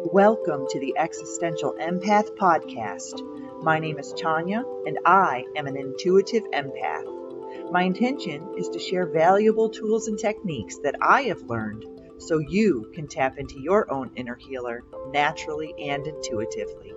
Welcome to the Existential Empath Podcast. My name is Tanya, and I am an intuitive empath. My intention is to share valuable tools and techniques that I have learned so you can tap into your own inner healer naturally and intuitively.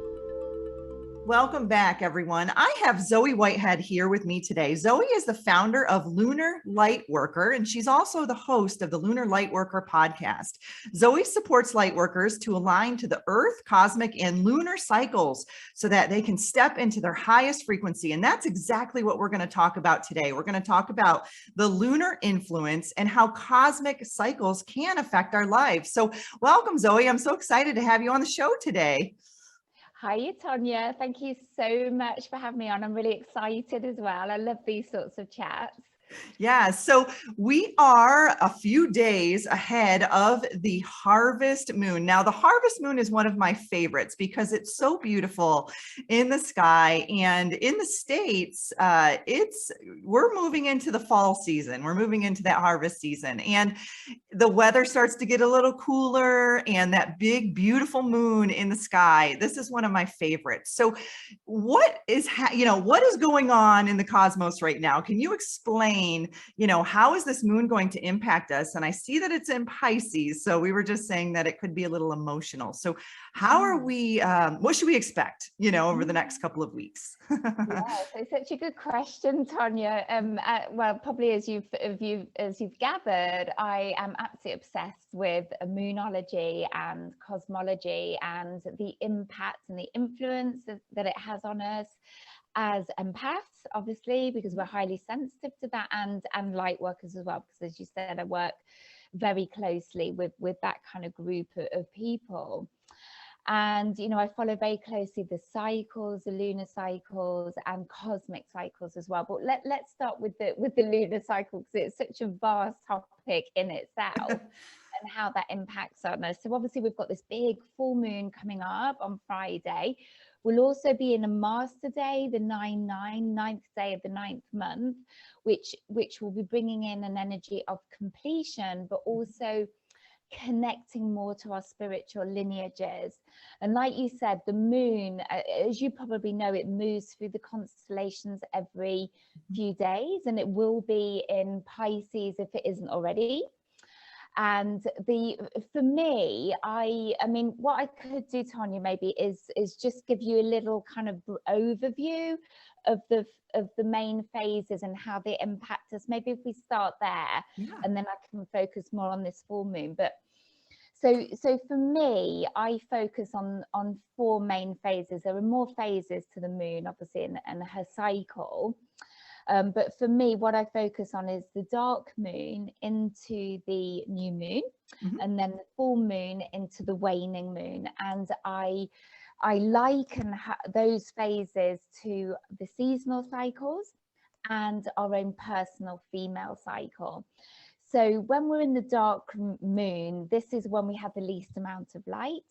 Welcome back, everyone. I have Zoe Whitehead here with me today. Zoe is the founder of Lunar Light Worker, and she's also the host of the Lunar Light Worker podcast. Zoe supports light workers to align to the Earth, cosmic, and lunar cycles so that they can step into their highest frequency. And that's exactly what we're going to talk about today. We're going to talk about the lunar influence and how cosmic cycles can affect our lives. So welcome, Zoe. I'm so excited to have you on the show today. Hi, Tanya. Thank you so much for having me on. I'm really excited as well. I love these sorts of chats. Yeah, so we are a few days ahead of the harvest moon. Now, the harvest moon is one of my favorites because it's so beautiful in the sky, and in the States, we're moving into the fall season. We're moving into that harvest season, and the weather starts to get a little cooler, and that big, beautiful moon in the sky. This is one of my favorites. So, what is going on in the cosmos right now? Can you explain? How is this moon going to impact us? And I see that it's in Pisces. So we were just saying that it could be a little emotional. So how are we, what should we expect, over the next couple of weeks? Yeah, so such a good question, Tanya. Well, probably as you've gathered, I am absolutely obsessed with moonology and cosmology and the impact and the influence that it has on us as empaths, obviously, because we're highly sensitive to that, and light workers as well, because as you said, I work very closely with that kind of group of people. And I follow very closely the cycles, the lunar cycles and cosmic cycles as well. But let's start with the lunar cycle, because it's such a vast topic in itself and how that impacts on us. So obviously we've got this big full moon coming up on Friday. We'll also be in a master day, the 9/9, ninth day of the ninth month, which will be bringing in an energy of completion, but also connecting more to our spiritual lineages. And like you said, the moon, as you probably know, it moves through the constellations every few days, and it will be in Pisces if it isn't already. And for me, I mean, what I could do, Tanya, maybe is just give you a little kind of overview of the main phases and how they impact us. Maybe if we start there, and then I can focus more on this full moon. But so for me, I focus on four main phases. There are more phases to the moon, obviously, and her cycle. But for me, what I focus on is the dark moon into the new moon, and then the full moon into the waning moon. And I liken those phases to the seasonal cycles and our own personal female cycle. So when we're in the dark moon, this is when we have the least amount of light.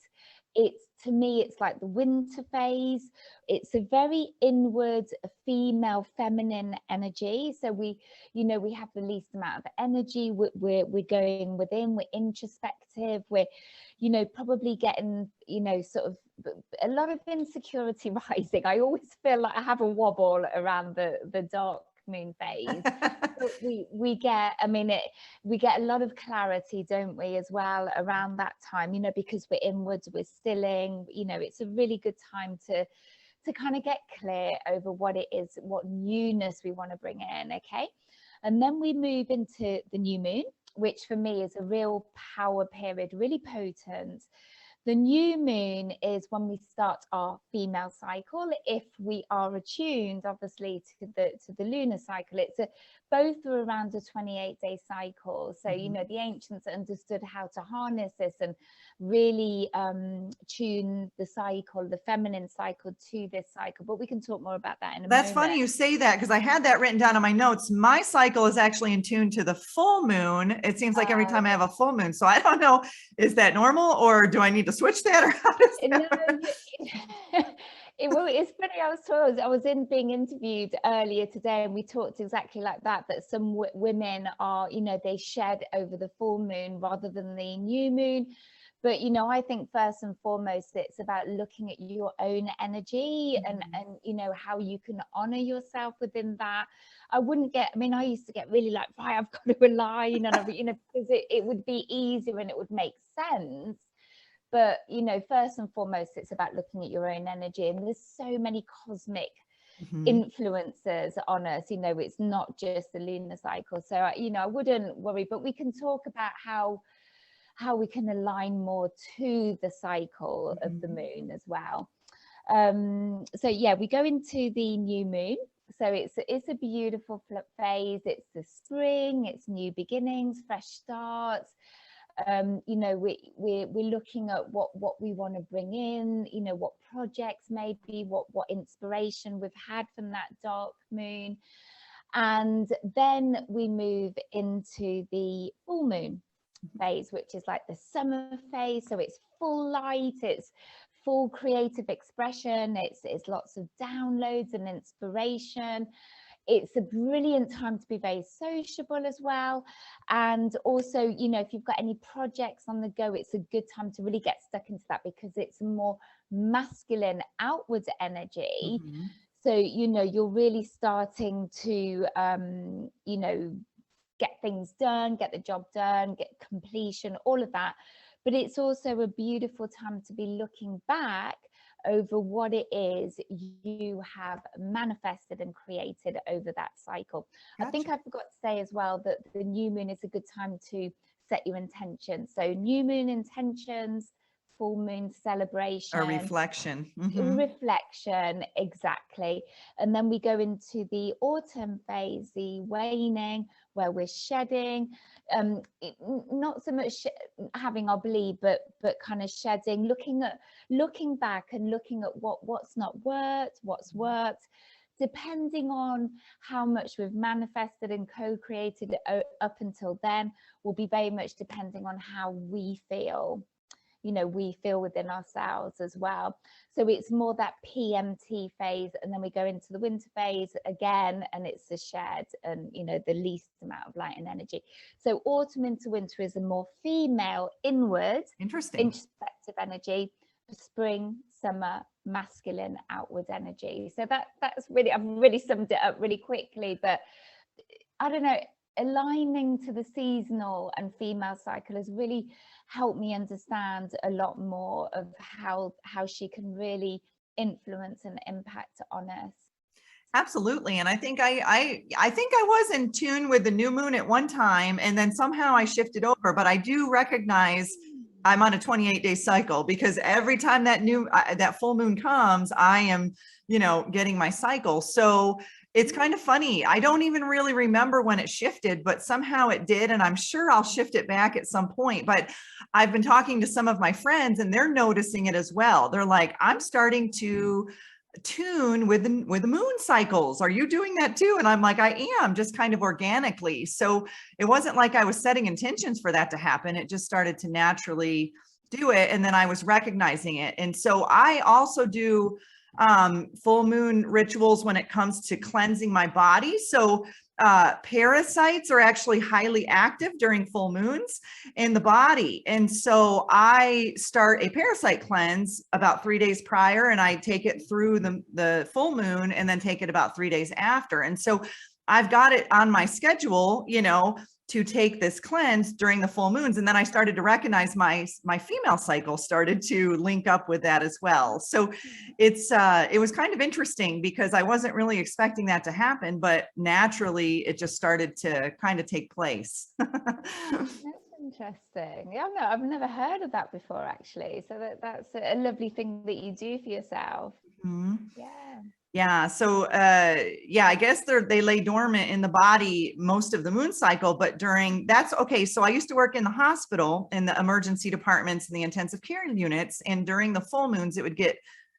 To me, it's like the winter phase. It's a very inward, female, feminine energy. So we have the least amount of energy. We're going within. We're introspective. We're, probably getting, sort of a lot of insecurity rising. I always feel like I have a wobble around the dark moon phase. we get a lot of clarity, don't we, as well around that time, because we're inwards, we're stilling. It's a really good time to kind of get clear over what it is, what newness we want to bring in. Okay, and then we move into the new moon, which for me is a real power period, really potent. The new moon is when we start our female cycle. If we are attuned, obviously, to the lunar cycle, both are around a 28-day cycle. So, the ancients understood how to harness this and really tune the cycle, the feminine cycle, to this cycle. But we can talk more about that in a moment. That's funny you say that, because I had that written down in my notes. My cycle is actually in tune to the full moon. It seems like every time I have a full moon. So I don't know, is that normal, or do I need to switch that, or how does that It's funny. I was being interviewed earlier today, and we talked exactly like that some women are, they shed over the full moon rather than the new moon. But, you know, I think first and foremost, it's about looking at your own energy and, you know, how you can honor yourself within that. I mean, I used to get really like, right, I've got to align, and you know, because it would be easier and it would make sense. But, you know, first and foremost, it's about looking at your own energy. And there's so many cosmic influences on us. You know, it's not just the lunar cycle. So, you know, I wouldn't worry, but we can talk about how we can align more to the cycle of the moon as well. So yeah, we go into the new moon. So it's a beautiful phase. It's the spring, it's new beginnings, fresh starts. You know, we're looking at what we want to bring in, you know, what projects maybe, what inspiration we've had from that dark moon. And then we move into the full moon phase, which is like the summer phase. So it's full light, it's full creative expression, it's lots of downloads and inspiration. It's a brilliant time to be very sociable as well. And also, you know, if you've got any projects on the go, it's a good time to really get stuck into that, because it's a more masculine outward energy. So, you know, you're really starting to, you know, get things done, get the job done, get completion, all of that. But it's also a beautiful time to be looking back over what it is you have manifested and created over that cycle. Gotcha. I think I forgot to say as well that the new moon is a good time to set your intentions. So new moon intentions, full moon celebration, or reflection. Reflection, exactly. And then we go into the autumn phase, the waning, where we're shedding, not so much having our bleed, but kind of shedding, looking back and looking at what's not worked, what's worked, depending on how much we've manifested and co-created up until then, will be very much depending on how we feel. You know, we feel within ourselves as well. So it's more that PMT phase, and then we go into the winter phase again, and it's the shed and, you know, the least amount of light and energy. So autumn into winter is a more female, inward, introspective energy. Spring, summer, masculine, outward energy. So that's really, I've really summed it up really quickly, but I don't know, aligning to the seasonal and female cycle has really helped me understand a lot more of how she can really influence and impact on us. Absolutely. And I think I think I was in tune with the new moon at one time, and then somehow I shifted over, but I do recognize I'm on a 28-day cycle, because every time that full moon comes, I am, you know, getting my cycle. So it's kind of funny. I don't even really remember when it shifted, but somehow it did. And I'm sure I'll shift it back at some point. But I've been talking to some of my friends, and they're noticing it as well. They're like, I'm starting to tune with the moon cycles. Are you doing that too? And I'm like, I am, just kind of organically. So it wasn't like I was setting intentions for that to happen. It just started to naturally do it. And then I was recognizing it. And so I also do full moon rituals when it comes to cleansing my body. So parasites are actually highly active during full moons in the body. And so I start a parasite cleanse about 3 days prior, and I take it through the full moon, and then take it about 3 days after. And so I've got it on my schedule, you know, to take this cleanse during the full moons. And then I started to recognize my female cycle started to link up with that as well. So it was kind of interesting, because I wasn't really expecting that to happen, but naturally it just started to kind of take place. That's interesting. Yeah, no, I've never heard of that before, actually. So that's a lovely thing that you do for yourself. Yeah. So, yeah, I guess they lay dormant in the body most of the moon cycle, but that's okay. So I used to work in the hospital, in the emergency departments and the intensive care units. And during the full moons, it would get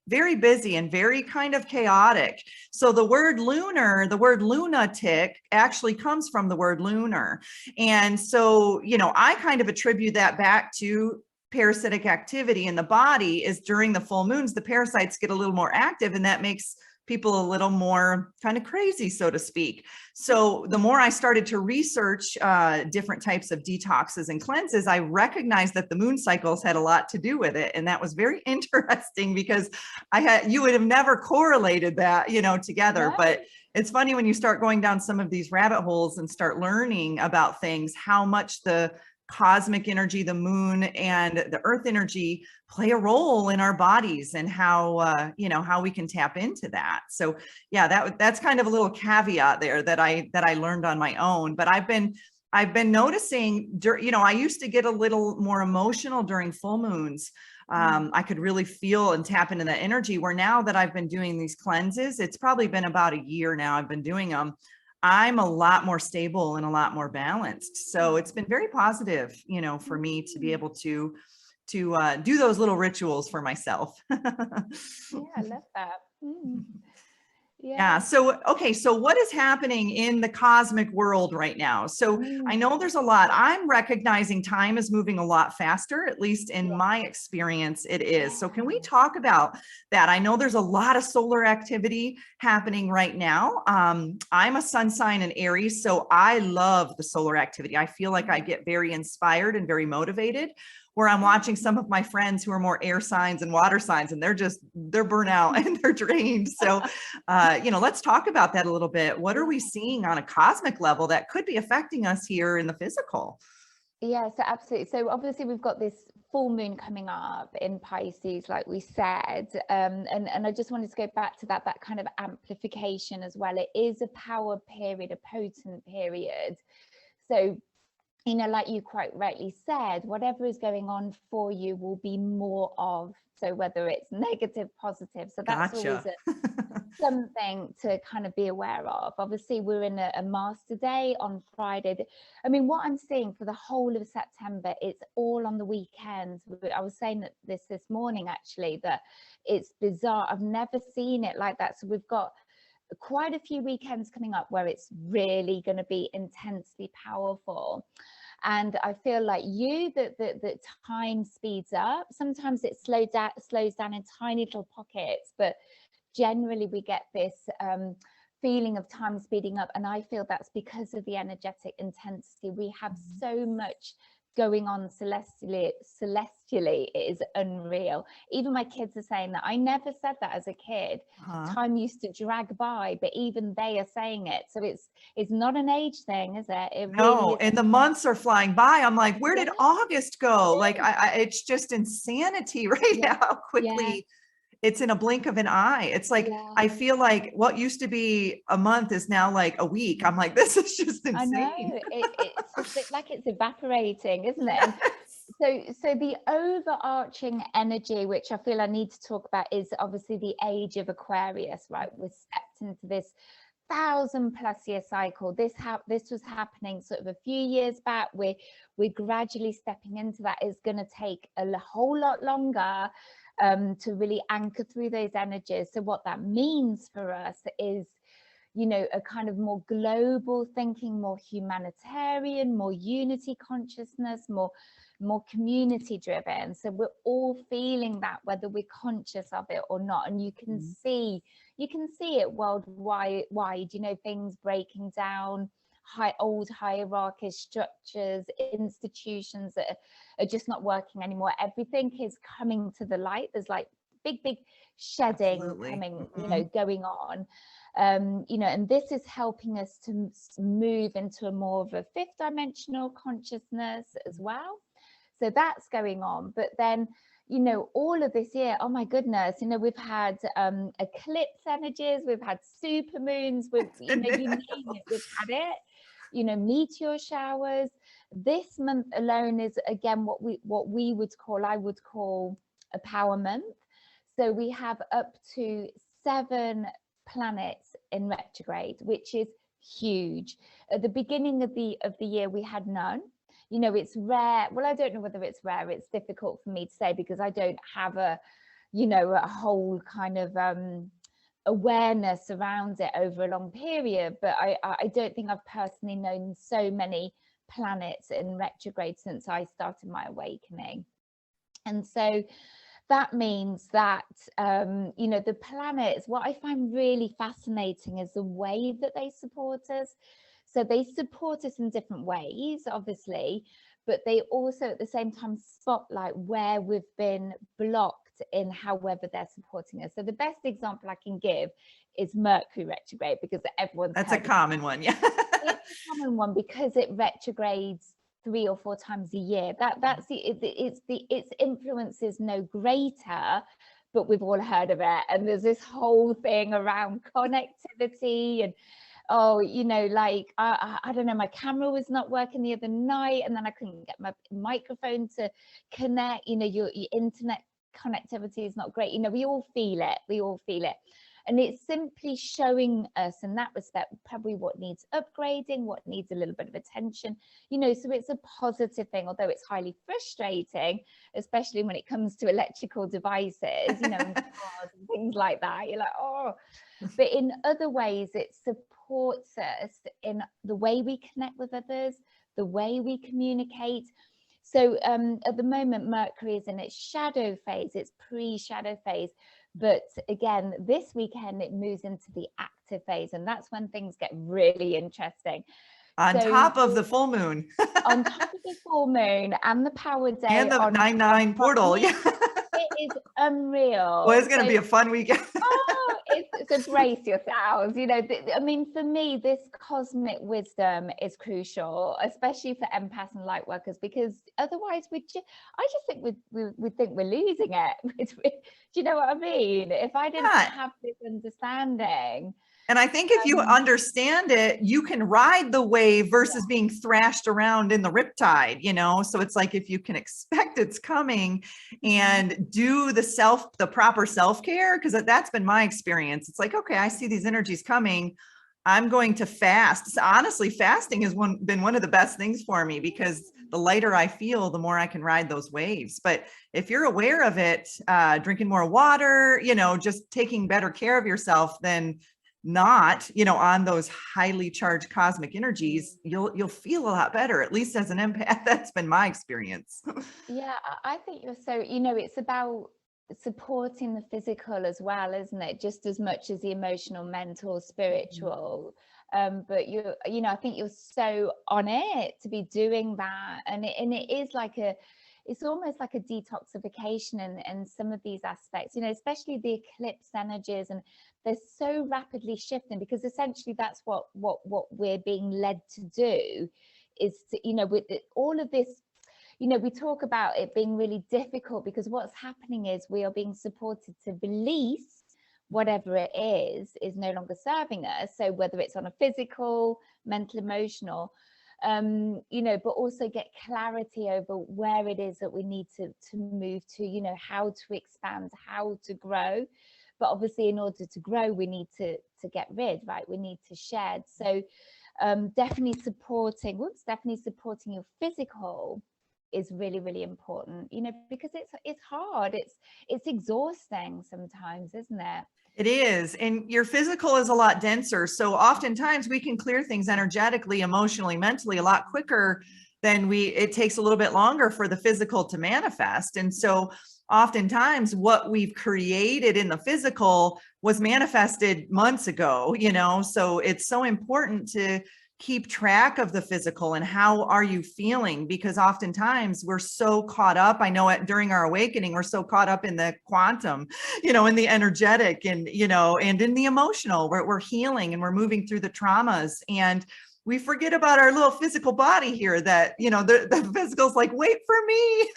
very busy and very kind of chaotic. So the word lunar, the word lunatic, actually comes from the word lunar. And so, you know, I kind of attribute that back to parasitic activity in the body. Is during the full moons, the parasites get a little more active, and that makes people a little more kind of crazy, so to speak. So the more I started to research different types of detoxes and cleanses, I recognized that the moon cycles had a lot to do with it. And that was very interesting because you would have never correlated that, together. No. But it's funny when you start going down some of these rabbit holes and start learning about things, how much the cosmic energy, the moon and the earth energy play a role in our bodies, and how, how we can tap into that. So yeah, that's kind of a little caveat there that I learned on my own. But I've been noticing, I used to get a little more emotional during full moons. I could really feel and tap into that energy, where now that I've been doing these cleanses, it's probably been about a year now I've been doing them, I'm a lot more stable and a lot more balanced. So it's been very positive, for me to be able to do those little rituals for myself. Yeah, I love that. Yeah. So, okay. So what is happening in the cosmic world right now? So I know there's a lot. I'm recognizing time is moving a lot faster, at least in my experience, it is. So can we talk about that? I know there's a lot of solar activity happening right now. I'm a sun sign in Aries, so I love the solar activity. I feel like I get very inspired and very motivated, where I'm watching some of my friends who are more air signs and water signs, and they're burnt out and they're drained. So, let's talk about that a little bit. What are we seeing on a cosmic level that could be affecting us here in the physical? Yeah, so absolutely. So obviously we've got this full moon coming up in Pisces, like we said, and I just wanted to go back to that kind of amplification as well. It is a power period, a potent period. So, like you quite rightly said, whatever is going on for you will be more of. So whether it's negative, positive, so that's always something to kind of be aware of. Obviously, we're in a master day on Friday. I mean, what I'm seeing for the whole of September, it's all on the weekends. I was saying that this morning, actually, that it's bizarre. I've never seen it like that. So we've got quite a few weekends coming up where it's really going to be intensely powerful. And I feel like that time speeds up. Sometimes it slows down in tiny little pockets, but generally we get this feeling of time speeding up. And I feel that's because of the energetic intensity. We have so much going on celestially, it is unreal. Even my kids are saying that. I never said that as a kid. Time used to drag by, but even they are saying it. So it's not an age thing, is it? It No, really is. and the months are flying by. I'm like, where did August go? Like, it's just insanity right now, how quickly it's in a blink of an eye. It's like, I feel like what used to be a month is now like a week. I'm like, this is just insane. I know. It's just like it's evaporating, isn't it? And so the overarching energy, which I feel I need to talk about, is obviously the age of Aquarius, right? We're stepped into this 1,000+ year cycle. This was happening sort of a few years back. We're gradually stepping into that. It's going to take a whole lot longer to really anchor through those energies. So what that means for us is, a kind of more global thinking, more humanitarian, more unity consciousness, more community driven. So we're all feeling that, whether we're conscious of it or not. And you can see it worldwide, things breaking down, old hierarchy structures, institutions that are just not working anymore. Everything is coming to the light. There's like big shedding coming, going on. And this is helping us to move into a more of a 5th dimensional consciousness as well. So that's going on. But then, all of this year, oh my goodness, we've had eclipse energies, we've had super moons, you name it, we've had it. Meteor showers. This month alone is again what I would call a power month. So we have up to 7 planets in retrograde, which is huge. At the beginning of the year, we had none. It's rare. Well, I don't know whether it's rare. It's difficult for me to say because I don't have a whole kind of awareness around it over a long period. But I don't think I've personally known so many planets in retrograde since I started my awakening. And so that means that, you know, the planets, what I find really fascinating is the way that they support us. So they support us in different ways, obviously, but they also at the same time spotlight where we've been blocked in however they're supporting us. So the best example I can give is Mercury retrograde, because everyone's That's a common one. Yeah. It's a common one because it retrogrades 3 or 4 times a year. That's its influence is no greater, but we've all heard of it. And there's this whole thing around connectivity and, oh, you know, like I don't know, my camera was not working the other night, and then I couldn't get my microphone to connect. You know, your internet connectivity is not great. You know, we all feel it. And it's simply showing us in that respect probably what needs upgrading, what needs a little bit of attention, you know. So it's a positive thing, although it's highly frustrating, especially when it comes to electrical devices, you know, and cars and things like that. You're like, oh. But in other ways, it supports us in the way we connect with others, the way we communicate. So at the moment, Mercury is in its shadow phase, its pre-shadow phase. But again, this weekend, it moves into the active phase. And that's when things get really interesting. On top of the full moon. On top of the full moon and the power day. And the 9/9 portal. Yeah. It is unreal. Well, it's going to be a fun weekend. So brace yourselves. You know, I mean, for me, this cosmic wisdom is crucial, especially for empaths and light workers, because otherwise I just think we think we're losing it. Do you know what I mean? If I didn't have this understanding. And I think if you understand it, you can ride the wave versus being thrashed around in the riptide, you know? So it's like, if you can expect it's coming and do the proper self-care, because that's been my experience. It's like, okay, I see these energies coming. I'm going to fast. So honestly, fasting has been one of the best things for me, because the lighter I feel, the more I can ride those waves. But if you're aware of it, drinking more water, you know, just taking better care of yourself, then not, you know, on those highly charged cosmic energies, you'll feel a lot better, at least as an empath. That's been my experience. Yeah, I think you're so, you know, it's about supporting the physical as well, isn't it? Just as much as the emotional, mental, spiritual. But you know, I think you're so on it to be doing that. And it is like it's almost like a detoxification in some of these aspects, you know, especially the eclipse energies, and they're so rapidly shifting, because essentially that's what we're being led to do, is to, you know, with all of this, you know, we talk about it being really difficult, because what's happening is we are being supported to release whatever it is no longer serving us. So whether it's on a physical, mental, emotional, you know, but also get clarity over where it is that we need to move to, you know, how to expand, how to grow. But obviously, in order to grow, we need to get rid, right? We need to shed. So definitely supporting your physical is really, really important, you know, because it's hard, it's exhausting sometimes, isn't it? It is. And your physical is a lot denser. So oftentimes we can clear things energetically, emotionally, mentally a lot quicker than it takes a little bit longer for the physical to manifest. And so oftentimes what we've created in the physical was manifested months ago, you know, so it's so important to keep track of the physical and how are you feeling, because oftentimes we're so caught up. I know during our awakening, we're so caught up in the quantum, you know, in the energetic and, you know, and in the emotional, we're healing and we're moving through the traumas, and we forget about our little physical body here that, you know, the physical's like, wait for me.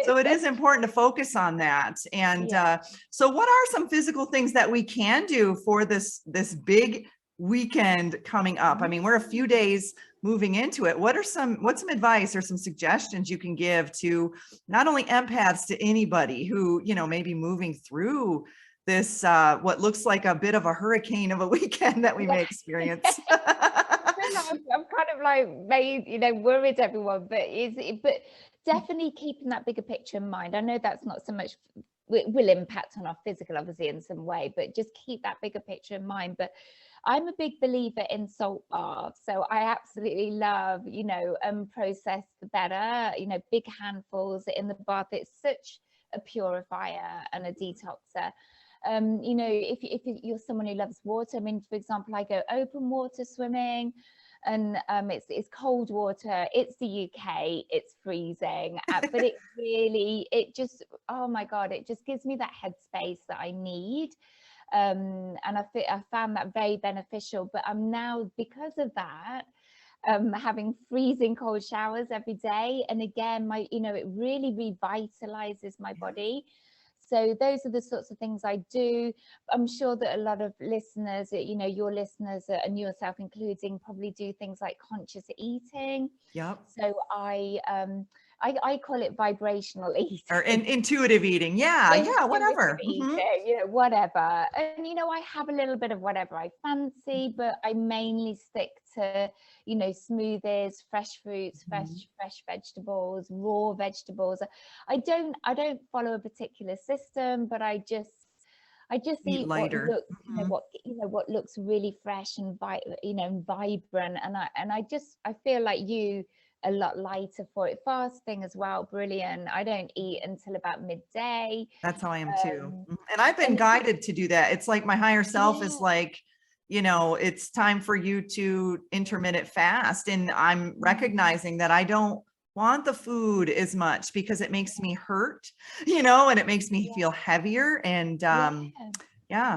So it is important to focus on that. And so what are some physical things that we can do for this big weekend coming up? I mean, we're a few days moving into it. What's some advice or some suggestions you can give to not only empaths, to anybody who, you know, may be moving through this, what looks like a bit of a hurricane of a weekend that we may experience? I'm kind of like made, you know, worried everyone, but definitely keeping that bigger picture in mind. I know that's not so much will impact on our physical, obviously, in some way, but just keep that bigger picture in mind. But I'm a big believer in salt baths, so I absolutely love, processed better, big handfuls in the bath. It's such a purifier and a detoxer. If you're someone who loves water, I mean, for example, I go open water swimming, and it's cold water. It's the UK, it's freezing, but it just, oh my God, it just gives me that headspace that I need. And I found that very beneficial. But I'm now, because of that, having freezing cold showers every day, and again, it really revitalizes my body. So those are the sorts of things I do. I'm sure that a lot of listeners, your listeners and yourself including, probably do things like conscious eating. Yep. So I call it vibrational eating. Or intuitive eating. Yeah, whatever. Eating, whatever. And, I have a little bit of whatever I fancy, but I mainly stick to, smoothies, fresh fruits, fresh vegetables, raw vegetables. I don't follow a particular system, but I just eat lighter. what looks really fresh and vibrant. And I feel like you a lot lighter for it. Fasting as well, brilliant. I don't eat until about midday. That's how I am too. And I've been guided to do that. It's like my higher self is like, it's time for you to intermittent fast. And I'm recognizing that I don't want the food as much because it makes me hurt, and it makes me feel heavier. And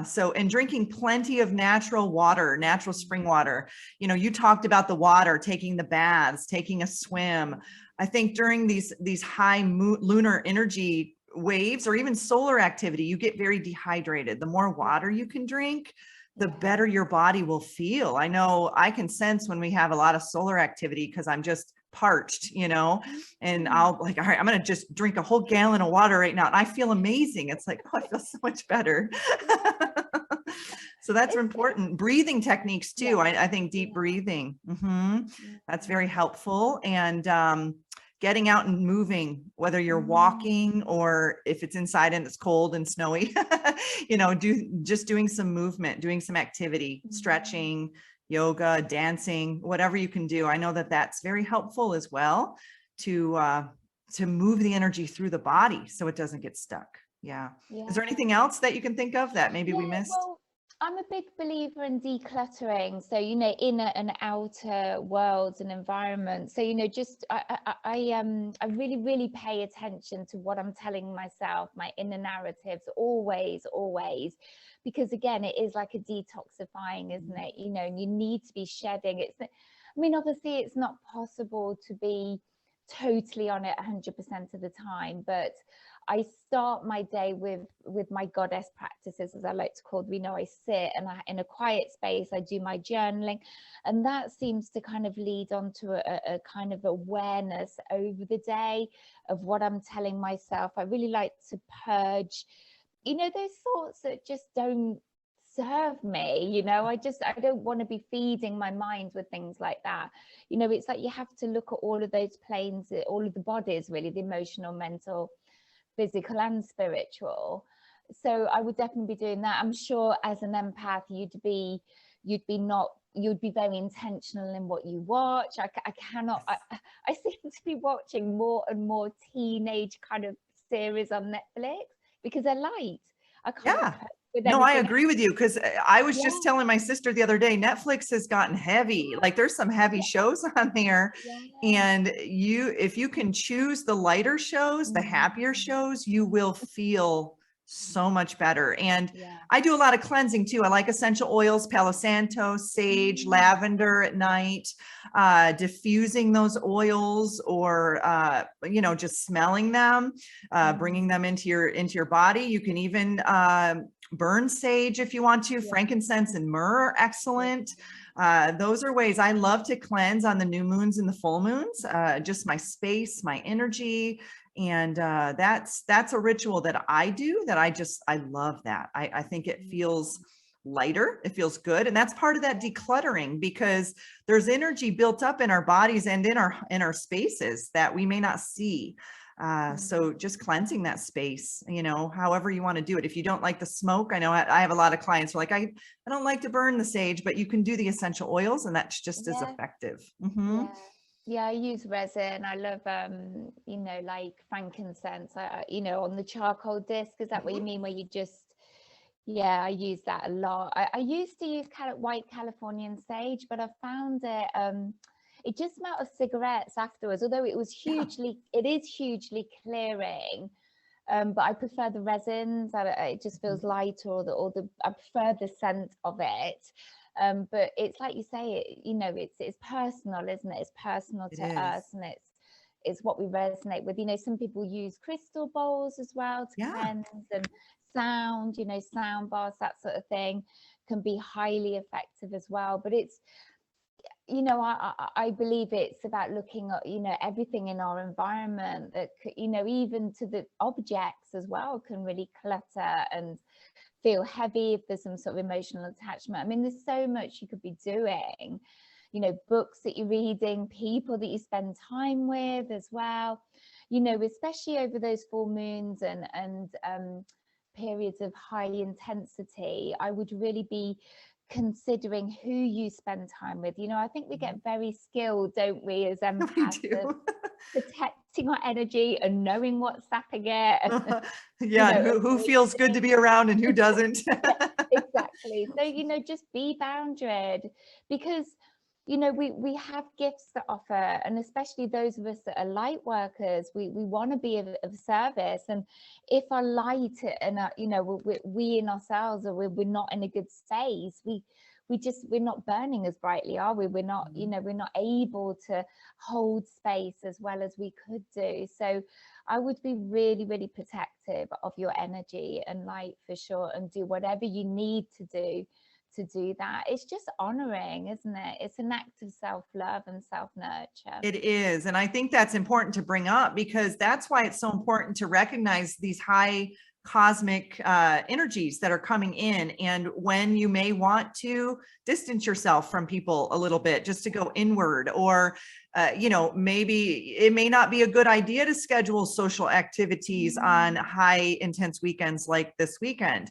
so, and drinking plenty of natural water, natural spring water. You talked about the water, taking the baths, taking a swim. I think during these high lunar energy waves, or even solar activity, you get very dehydrated. The more water you can drink, the better your body will feel. I know I can sense when we have a lot of solar activity because I'm just parched, and I'll like, all right, I'm going to just drink a whole gallon of water right now. And I feel amazing. It's like, oh, I feel so much better. So that's important. Breathing techniques too. I think deep breathing. That's very helpful. And getting out and moving, whether you're walking or if it's inside and it's cold and snowy, just doing some movement, doing some activity, stretching, yoga, dancing, whatever you can do. I know that that's very helpful as well to move the energy through the body so it doesn't get stuck. Yeah. Is there anything else that you can think of that maybe we missed? Well, I'm a big believer in decluttering. So, inner and outer worlds and environments. So, I really, really pay attention to what I'm telling myself, my inner narratives, always, because again, it is like a detoxifying, isn't it? And you need to be shedding. Obviously it's not possible to be totally on it 100% of the time, but I start my day with my goddess practices, as I like to call them. I sit and in a quiet space, I do my journaling, and that seems to kind of lead on to a kind of awareness over the day of what I'm telling myself. I really like to purge, those thoughts that just don't serve me. I don't want to be feeding my mind with things like that. It's like you have to look at all of those planes, all of the bodies, really, the emotional, mental, physical and spiritual. So I would definitely be doing that. I'm sure as an empath you'd be very intentional in what you watch. I seem to be watching more and more teenage kind of series on Netflix because they're light. I can't No, I agree with you, because I was just telling my sister the other day, Netflix has gotten heavy. Like there's some heavy shows on there, and if you can choose the lighter shows, the happier shows, you will feel so much better. And I do a lot of cleansing too. I like essential oils, Palo Santo, sage, lavender at night, diffusing those oils, or just smelling them, bringing them into your body. You can even burn sage if you want to. Frankincense and myrrh are excellent. Those are ways I love to cleanse on the new moons and the full moons, just my space, my energy. And that's a ritual that I do that I love that. I think it feels lighter. It feels good. And that's part of that decluttering, because there's energy built up in our bodies and in our spaces that we may not see. So just cleansing that space, you know, however you want to do it. If you don't like the smoke, I know I have a lot of clients who are like, I don't like to burn the sage, but you can do the essential oils and that's just as effective. Yeah, I use resin. I love, you know, like frankincense, you know, on the charcoal disc. Is that what you mean? Where you just, yeah, I use that a lot. I used to use white Californian sage, but I found it just smelled of cigarettes afterwards, although it is hugely clearing. But I prefer the resins. It just feels lighter, I prefer the scent of it. But it's like you say, you know, it's personal, isn't it? It's personal to us, and it's what we resonate with. You know, some people use crystal bowls as well to cleanse, and sound, you know, sound bars, that sort of thing can be highly effective as well. But it's, you know, I believe it's about looking at, you know, everything in our environment that, you know, even to the objects as well can really clutter and feel heavy if there's some sort of emotional attachment. I mean, there's so much you could be doing, you know, books that you're reading, people that you spend time with as well, you know, especially over those full moons and periods of high intensity. I would really be considering who you spend time with. You know, I think we get very skilled, don't we, as empaths, protecting our energy and knowing what's sapping it. Yeah, you know, who feels good to be around and who doesn't. Exactly. So, you know, just be boundaried, because, you know, we have gifts to offer, and especially those of us that are light workers, we want to be of service. And if our light and you know, we in ourselves, or we're not in a good space, we're not burning as brightly, are we? We're not, you know, we're not able to hold space as well as we could do. So I would be really, really protective of your energy and light for sure, and do whatever you need to do that. It's just honoring, isn't it? It's an act of self-love and self-nurture. It is. And I think that's important to bring up, because that's why it's so important to recognize these high cosmic energies that are coming in, and when you may want to distance yourself from people a little bit, just to go inward, or you know, maybe it may not be a good idea to schedule social activities on high intense weekends like this weekend.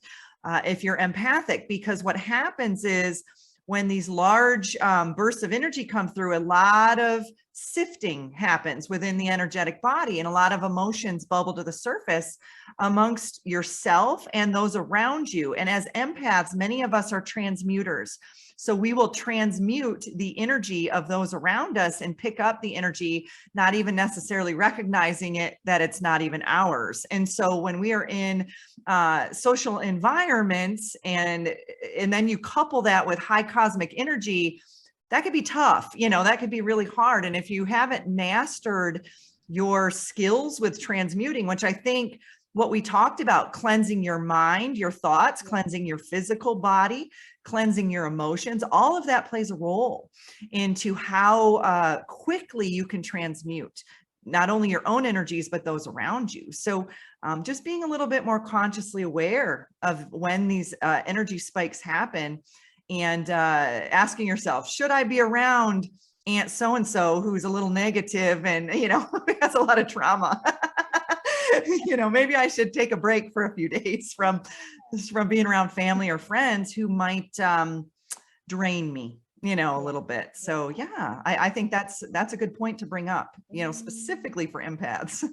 If you're empathic, because what happens is when these large bursts of energy come through, a lot of sifting happens within the energetic body, and a lot of emotions bubble to the surface amongst yourself and those around you. And as empaths, many of us are transmuters. So we will transmute the energy of those around us and pick up the energy, not even necessarily recognizing it, that it's not even ours. And so when we are in social environments, and then you couple that with high cosmic energy, that could be tough. You know, that could be really hard. And if you haven't mastered your skills with transmuting, which I think what we talked about, cleansing your mind, your thoughts, cleansing your physical body, cleansing your emotions, all of that plays a role into how quickly you can transmute not only your own energies, but those around you. So just being a little bit more consciously aware of when these energy spikes happen, and asking yourself, should I be around Aunt so-and-so who's a little negative and, you know, has a lot of trauma? You know, maybe I should take a break for a few days from being around family or friends who might drain me, you know, a little bit. So yeah, I think that's a good point to bring up, you know, specifically for empaths.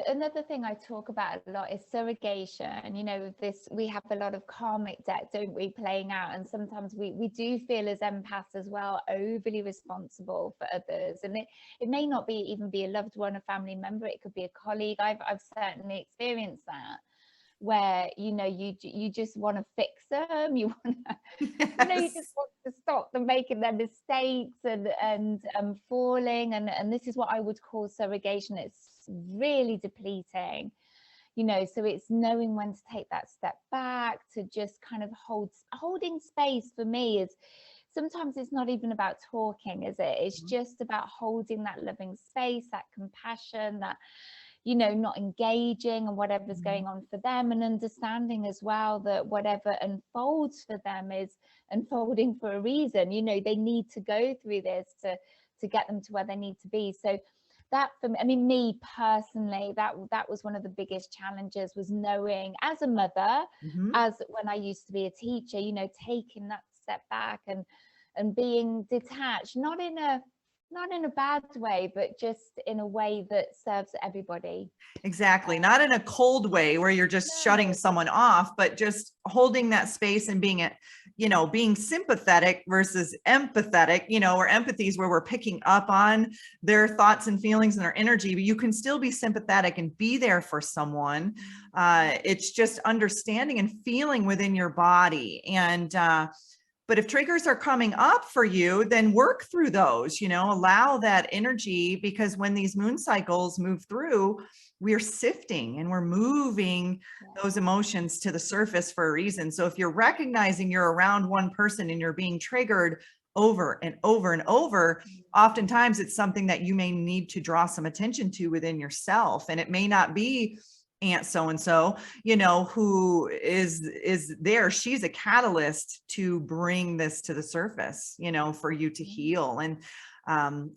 Another thing I talk about a lot is surrogation. You know, we have a lot of karmic debt, don't we, playing out, and sometimes we do feel as empaths as well overly responsible for others, and it may not be even be a loved one, a family member, it could be a colleague. I've certainly experienced that, where, you know, you just want to fix them, you want to, you know, you just want to stop them making their mistakes and falling, and this is what I would call surrogation. It's really depleting, you know. So it's knowing when to take that step back, to just kind of holding space. For me, is sometimes it's not even about talking, is it? It's just about holding that loving space, that compassion, that, you know, not engaging and whatever's going on for them, and understanding as well that whatever unfolds for them is unfolding for a reason. You know, they need to go through this to get them to where they need to be. So that for me, I mean, me personally, that was one of the biggest challenges, was knowing as a mother, as when I used to be a teacher, you know, taking that step back and being detached, not in a bad way, but just in a way that serves everybody. Exactly. Not in a cold way where you're just shutting someone off, but just holding that space and being, being sympathetic versus empathetic, where empathy is where we're picking up on their thoughts and feelings and their energy, but you can still be sympathetic and be there for someone. It's just understanding and feeling within your body. And, but if triggers are coming up for you, then work through those, allow that energy, because when these moon cycles move through, we're sifting and we're moving those emotions to the surface for a reason. So if you're recognizing you're around one person and you're being triggered over and over and over, oftentimes it's something that you may need to draw some attention to within yourself. And it may not be Aunt so-and-so, who is there. She's a catalyst to bring this to the surface, for you to heal. And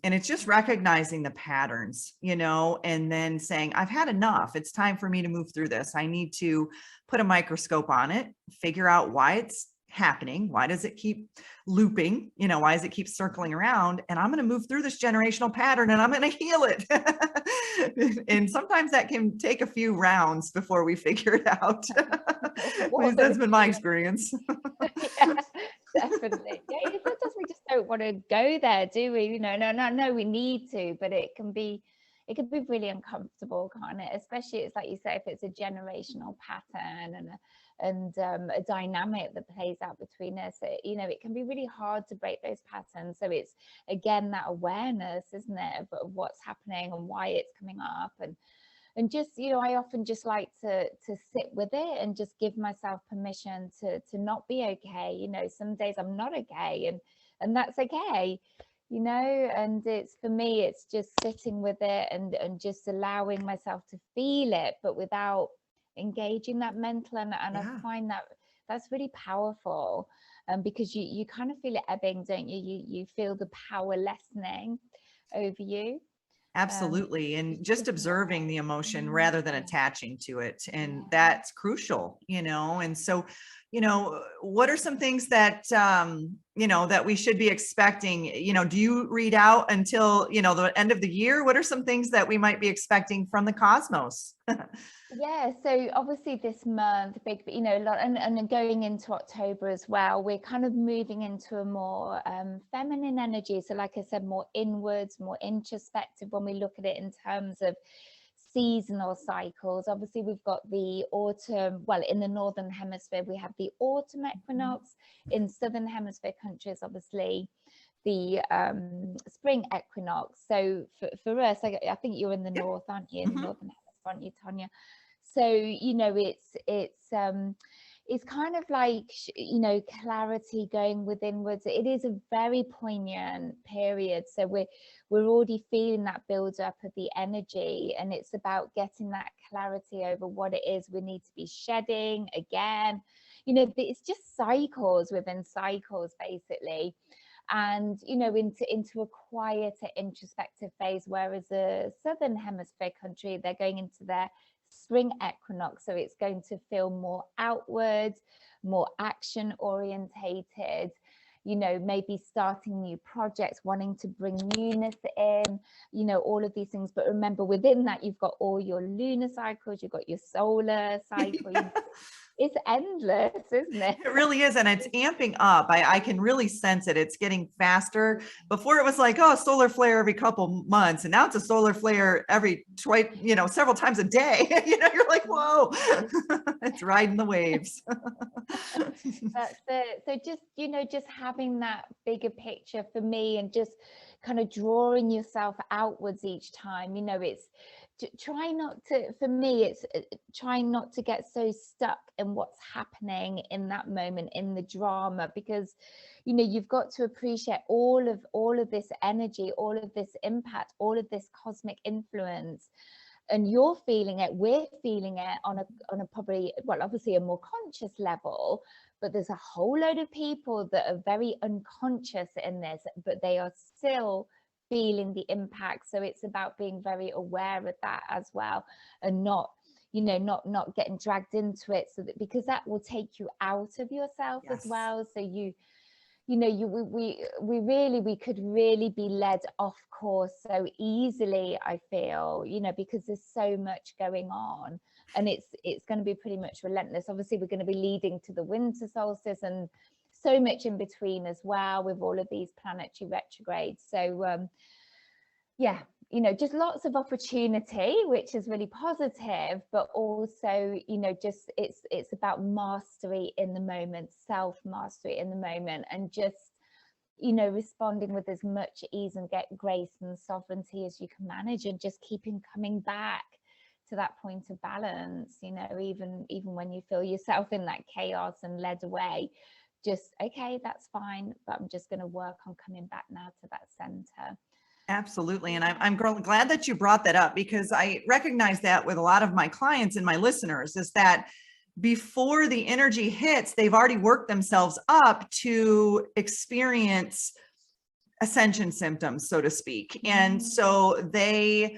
it's just recognizing the patterns, and then saying, I've had enough. It's time for me to move through this. I need to put a microscope on it, figure out why it's happening. Why does it keep looping? Why does it keep circling around? And I'm going to move through this generational pattern and I'm going to heal it. And sometimes that can take a few rounds before we figure it out. That's been my experience. Yeah, definitely. Yeah, sometimes we just don't want to go there, do we? No, we need to, but it can be really uncomfortable, can't it? Especially, it's like you say, if it's a generational pattern and a dynamic that plays out between us, it can be really hard to break those patterns. So it's, again, that awareness, isn't it, of what's happening and why it's coming up, and just, I often just like to sit with it and just give myself permission to not be okay. Some days I'm not okay, and that's okay, and it's, for me, it's just sitting with it and just allowing myself to feel it, but without engaging that mental. And I find that that's really powerful, because you kind of feel it ebbing, don't you? You feel the power lessening over you. Absolutely. And just observing the emotion rather than attaching to it. And that's crucial, and so, what are some things that, that we should be expecting? Do you read out until, the end of the year? What are some things that we might be expecting from the cosmos? Yeah, so obviously this month, big, a lot, and going into October as well, we're kind of moving into a more feminine energy. So like I said, more inwards, more introspective when we look at it in terms of seasonal cycles. Obviously, we've got the autumn, well, in the Northern Hemisphere, we have the autumn equinox. In Southern Hemisphere countries, obviously, the spring equinox. So for us, I think you're in the north, aren't you? In the Northern Hemisphere, aren't you, Tanya? So it's kind of like clarity going withinwards. It is a very poignant period, so we're already feeling that build up of the energy, and it's about getting that clarity over what it is we need to be shedding again. It's just cycles within cycles, basically. And into a quieter introspective phase, whereas the Southern Hemisphere country, they're going into their spring equinox, so it's going to feel more outward, more action orientated, maybe starting new projects, wanting to bring newness in, all of these things. But remember, within that, you've got all your lunar cycles, you've got your solar cycle. It's endless, isn't it? It really is. And it's amping up. I can really sense it. It's getting faster. Before it was like, oh, solar flare every couple months. And now it's a solar flare every twice, several times a day. You're like, whoa, it's riding the waves. That's it. So just having that bigger picture for me, and just kind of drawing yourself outwards each time, it's trying not to get so stuck in what's happening in that moment, in the drama, because you've got to appreciate all of this energy, all of this impact, all of this cosmic influence. And you're feeling it, we're feeling it on a probably, well, obviously a more conscious level, but there's a whole load of people that are very unconscious in this, but they are still feeling the impact. So it's about being very aware of that as well, and not, you know, not getting dragged into it, so that, because that will take you out of yourself as well. So you know, we could really be led off course so easily, I feel, you know, because there's so much going on, and it's going to be pretty much relentless. Obviously, we're going to be leading to the winter solstice and so much in between as well, with all of these planetary retrogrades. So yeah, you know, just lots of opportunity, which is really positive, but also, you know, just it's about mastery in the moment, self mastery in the moment, and just, you know, responding with as much ease and get grace and sovereignty as you can manage, and just keeping coming back to that point of balance, you know, even when you feel yourself in that chaos and led away, just, okay, that's fine, but I'm just going to work on coming back now to that center. Absolutely. And I'm glad that you brought that up, because I recognize that with a lot of my clients and my listeners, is that before the energy hits, they've already worked themselves up to experience ascension symptoms, so to speak. And so they,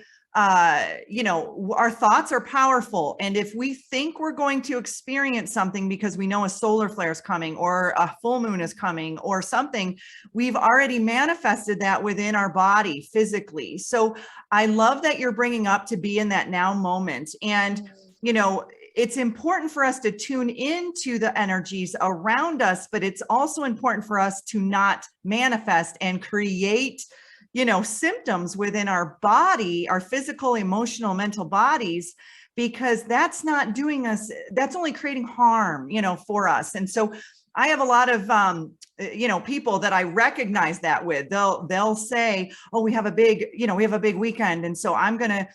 you know, our thoughts are powerful. And if we think we're going to experience something because we know a solar flare is coming or a full moon is coming or something, we've already manifested that within our body physically. So I love that you're bringing up to be in that now moment. And, you know, it's important for us to tune into the energies around us, but it's also important for us to not manifest and create, you know, symptoms within our body, our physical, emotional, mental bodies, because that's not doing us, that's only creating harm, you know, for us. And so I have a lot of, you know, people that I recognize that with, they'll say, oh, we have a big weekend. And so I'm going to,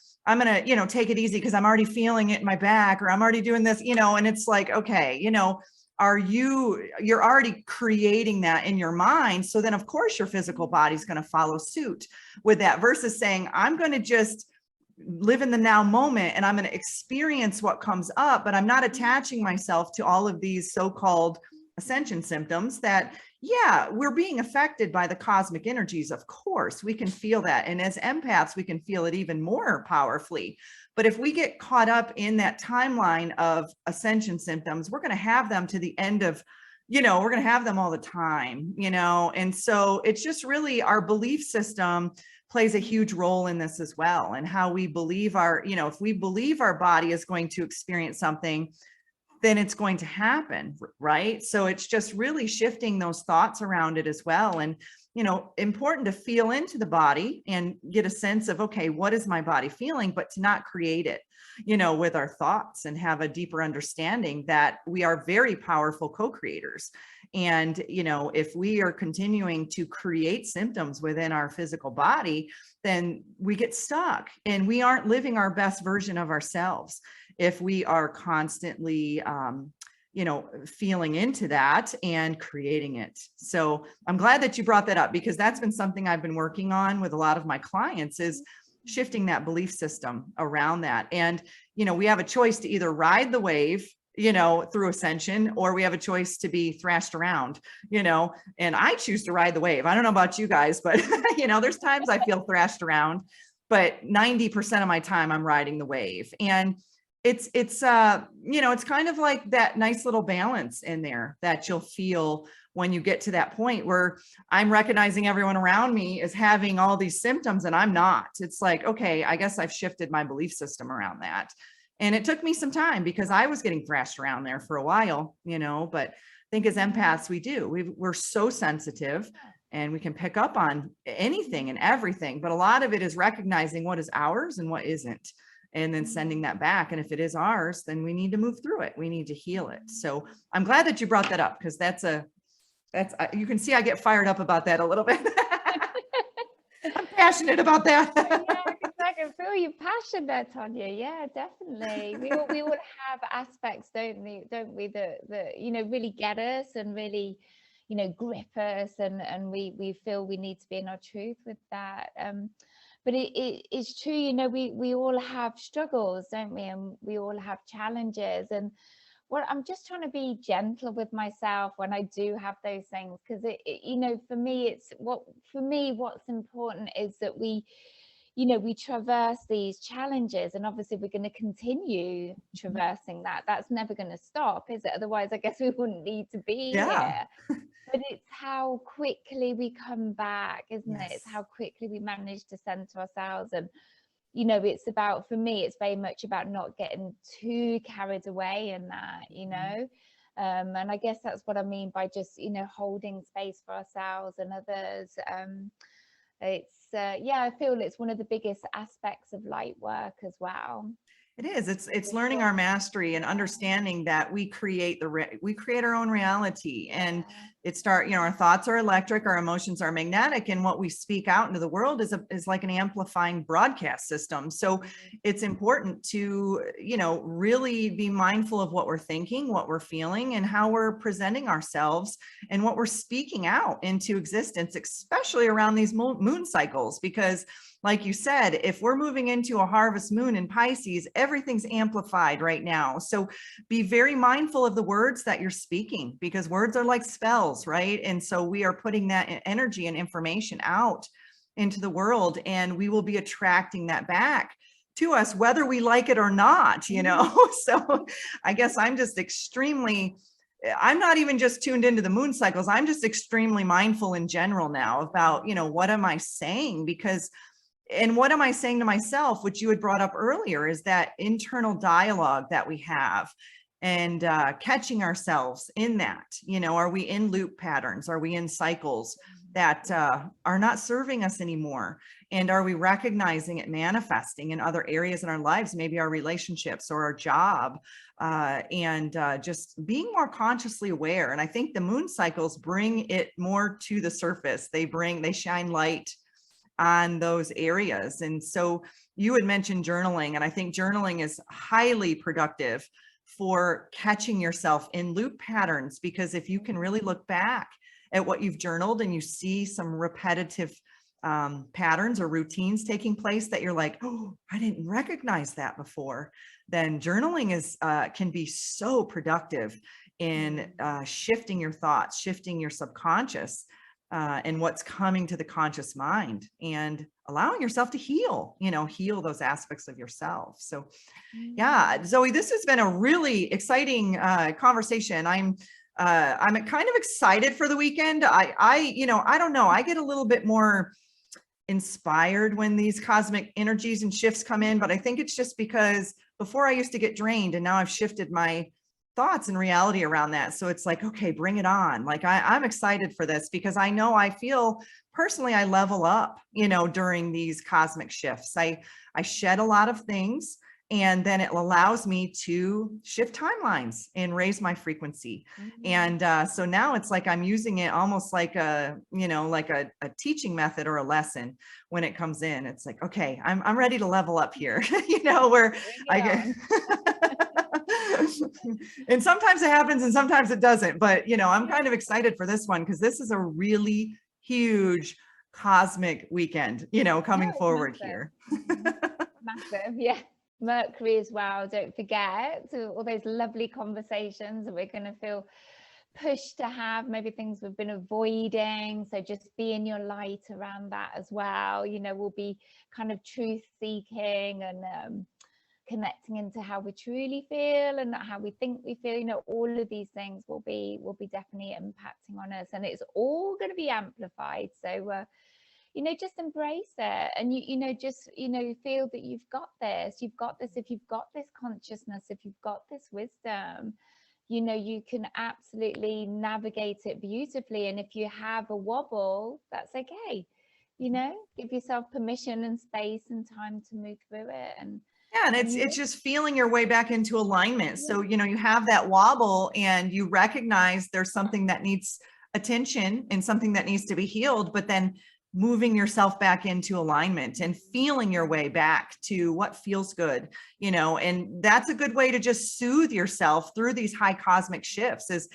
you know, take it easy because I'm already feeling it in my back, or I'm already doing this, you know, and it's like, okay, you know, you're already creating that in your mind. So then of course your physical body's going to follow suit with that, versus saying, I'm going to just live in the now moment and I'm going to experience what comes up, but I'm not attaching myself to all of these so-called ascension symptoms that, yeah, we're being affected by the cosmic energies. Of course, we can feel that. And as empaths, we can feel it even more powerfully. But if we get caught up in that timeline of ascension symptoms, we're going to have them to the end of, you know, we're going to have them all the time, you know. And so it's just really our belief system plays a huge role in this as well. And how we believe our, you know, if we believe our body is going to experience something, then it's going to happen, right? So it's just really shifting those thoughts around it as well. And, you know, important to feel into the body and get a sense of, okay, what is my body feeling, but to not create it, you know, with our thoughts, and have a deeper understanding that we are very powerful co-creators. And, you know, if we are continuing to create symptoms within our physical body, then we get stuck and we aren't living our best version of ourselves. If we are constantly, you know, feeling into that and creating it. So I'm glad that you brought that up, because that's been something I've been working on with a lot of my clients, is shifting that belief system around that. And, you know, we have a choice to either ride the wave, you know, through ascension, or we have a choice to be thrashed around, you know, and I choose to ride the wave. I don't know about you guys, but, you know, there's times I feel thrashed around, but 90% of my time I'm riding the wave. And it's you know, it's kind of like that nice little balance in there that you'll feel when you get to that point where I'm recognizing everyone around me is having all these symptoms and I'm not. It's like, okay, I guess I've shifted my belief system around that. And it took me some time because I was getting thrashed around there for a while, you know, but I think as empaths, we're so sensitive and we can pick up on anything and everything. But a lot of it is recognizing what is ours and what isn't, and then sending that back. And if it is ours, then we need to move through it. We need to heal it. So I'm glad that you brought that up, because that's you can see I get fired up about that a little bit. I'm passionate about that. Yeah, I can feel your passion there, Tanya. Yeah, definitely. We all have aspects, don't we, that you know, really get us and really, you know, grip us, and we feel we need to be in our truth with that. But it's true, you know, we all have struggles, don't we? And we all have challenges. And well, I'm just trying to be gentle with myself when I do have those things, because you know, for me, what's important is that we, you know, we traverse these challenges, and obviously we're going to continue traversing that. That's never going to stop, is it? Otherwise, I guess we wouldn't need to be Yeah. here. But it's how quickly we come back, isn't it? Yes. It's how quickly we manage to center ourselves. And you know, it's about, for me, it's very much about not getting too carried away in that, you know. And I guess that's what I mean by just, you know, holding space for ourselves and others. It's yeah, I feel it's one of the biggest aspects of light work as well. It is. It's learning our mastery and understanding that we create our own reality, and you know, our thoughts are electric, our emotions are magnetic, and what we speak out into the world is like an amplifying broadcast system. So it's important to, you know, really be mindful of what we're thinking, what we're feeling, and how we're presenting ourselves and what we're speaking out into existence, especially around these moon cycles, because like you said, if we're moving into a harvest moon in Pisces, everything's amplified right now. So be very mindful of the words that you're speaking, because words are like spells, right? And so we are putting that energy and information out into the world, and we will be attracting that back to us, whether we like it or not, you know? So I guess I'm not even just tuned into the moon cycles. I'm just extremely mindful in general now about, you know, what am I saying? And what am I saying to myself, which you had brought up earlier, is that internal dialogue that we have, and catching ourselves in that. You know, are we in loop patterns? Are we in cycles that are not serving us anymore? And are we recognizing it manifesting in other areas in our lives, maybe our relationships or our job, and just being more consciously aware? And I think the moon cycles bring it more to the surface. They shine light on those areas. And so you had mentioned journaling, and I think journaling is highly productive for catching yourself in loop patterns, because if you can really look back at what you've journaled and you see some repetitive patterns or routines taking place that you're like, oh, I didn't recognize that before, then journaling can be so productive in shifting your thoughts, shifting your subconscious, and what's coming to the conscious mind, and allowing yourself to heal those aspects of yourself. So yeah, Zoe, this has been a really exciting conversation. I'm kind of excited for the weekend. I don't know, I get a little bit more inspired when these cosmic energies and shifts come in, but I think it's just because before I used to get drained, and now I've shifted my thoughts and reality around that. So it's like, okay, bring it on. Like I'm excited for this, because I know, I feel personally I level up, you know, during these cosmic shifts. I shed a lot of things, and then it allows me to shift timelines and raise my frequency. And so now it's like I'm using it almost like a teaching method or a lesson when it comes in. It's like, okay, I'm ready to level up here, you know, where I get and sometimes it happens and sometimes it doesn't, but you know, I'm kind of excited for this one, because this is a really huge cosmic weekend, you know, coming forward here. Massive, yeah. Mercury as well, don't forget. So all those lovely conversations that we're going to feel pushed to have, maybe things we've been avoiding. So just be in your light around that as well. You know, we'll be kind of truth seeking and connecting into how we truly feel and not how we think we feel. You know, all of these things will be definitely impacting on us, and it's all going to be amplified. So you know, just embrace it, and just feel that you've got this. If you've got this consciousness, if you've got this wisdom, you know, you can absolutely navigate it beautifully. And if you have a wobble, that's okay. You know, give yourself permission and space and time to move through it. And yeah, and it's just feeling your way back into alignment. So, you know, you have that wobble and you recognize there's something that needs attention and something that needs to be healed, but then moving yourself back into alignment and feeling your way back to what feels good, you know. And that's a good way to just soothe yourself through these high cosmic shifts, is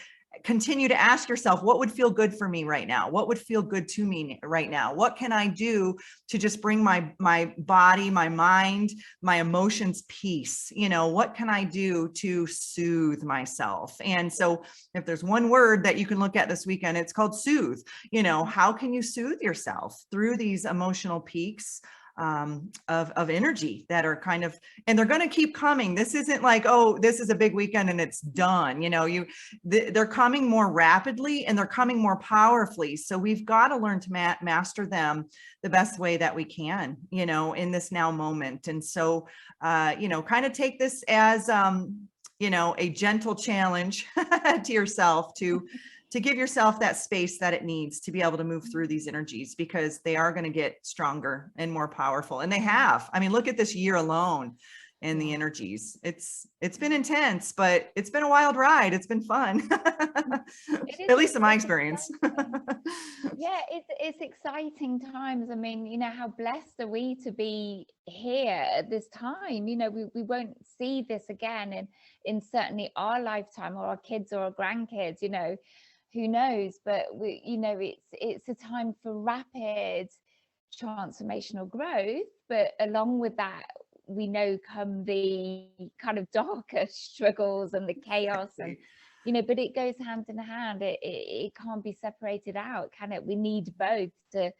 continue to ask yourself, what would feel good for me right now? What would feel good to me right now? What can I do to just bring my body, my mind, my emotions peace? You know, what can I do to soothe myself? And so if there's one word that you can look at this weekend, it's called soothe. You know, how can you soothe yourself through these emotional peaks of energy that are kind of, and they're going to keep coming. This isn't like, oh, this is a big weekend and it's done. You know, they're coming more rapidly and they're coming more powerfully. So we've got to learn to master them the best way that we can, you know, in this now moment. And so, you know, kind of take this as, you know, a gentle challenge to yourself to give yourself that space that it needs to be able to move through these energies, because they are going to get stronger and more powerful. And they have. I mean, look at this year alone in the energies. It's been intense, but it's been a wild ride. It's been fun. At least in my experience. Yeah, it's exciting times. I mean, you know, how blessed are we to be here at this time? You know, we won't see this again in certainly our lifetime, or our kids or our grandkids, you know. Who knows? But we, you know, it's a time for rapid transformational growth. But along with that, we know come the kind of darker struggles and the chaos, and you know. But it goes hand in hand. It can't be separated out, can it? We need both to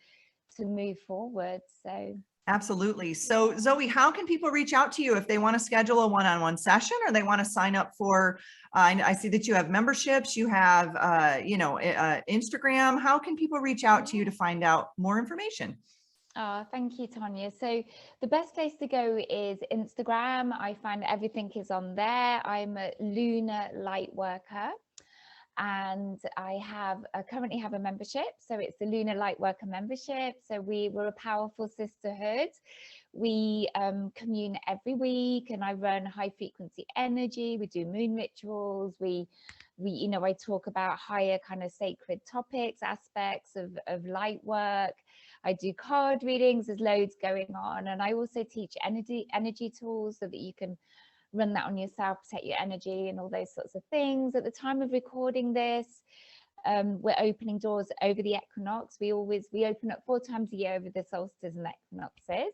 move forward. So. Absolutely. So Zoe, how can people reach out to you if they want to schedule a one-on-one session, or they want to sign up for, I see that you have memberships, you have, you know, Instagram. How can people reach out to you to find out more information? Oh, thank you, Tanya. So the best place to go is Instagram. I find everything is on there. I'm a Lunar Light Worker. And I currently have a membership. So it's the Lunar Light Worker membership. So we're a powerful sisterhood. We commune every week, and I run high frequency energy. We do moon rituals. We you know, I talk about higher kind of sacred topics, aspects of light work. I do card readings. There's loads going on. And I also teach energy tools so that you can run that on yourself, protect your energy and all those sorts of things. At the time of recording this, we're opening doors over the equinox. We open up 4 times a year over the solstices and equinoxes.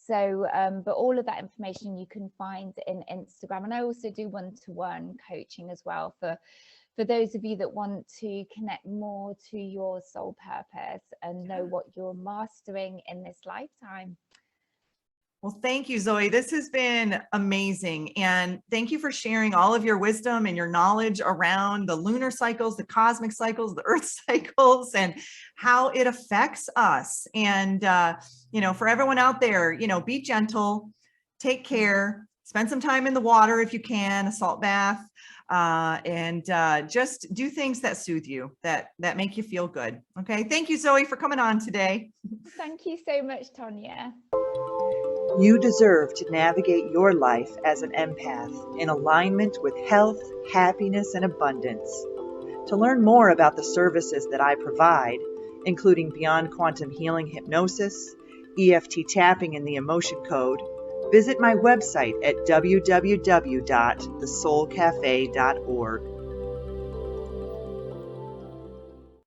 So, but all of that information you can find in Instagram. And I also do one-to-one coaching as well for those of you that want to connect more to your soul purpose and know what you're mastering in this lifetime. Well, thank you, Zoe. This has been amazing. And thank you for sharing all of your wisdom and your knowledge around the lunar cycles, the cosmic cycles, the earth cycles, and how it affects us. And, you know, for everyone out there, you know, be gentle, take care, spend some time in the water if you can, a salt bath, and just do things that soothe you, that make you feel good. Okay. Thank you, Zoe, for coming on today. Thank you so much, Tanya. You deserve to navigate your life as an empath in alignment with health, happiness, and abundance. To learn more about the services that I provide, including Beyond Quantum Healing Hypnosis, EFT Tapping, and the Emotion Code, visit my website at www.thesoulcafe.org.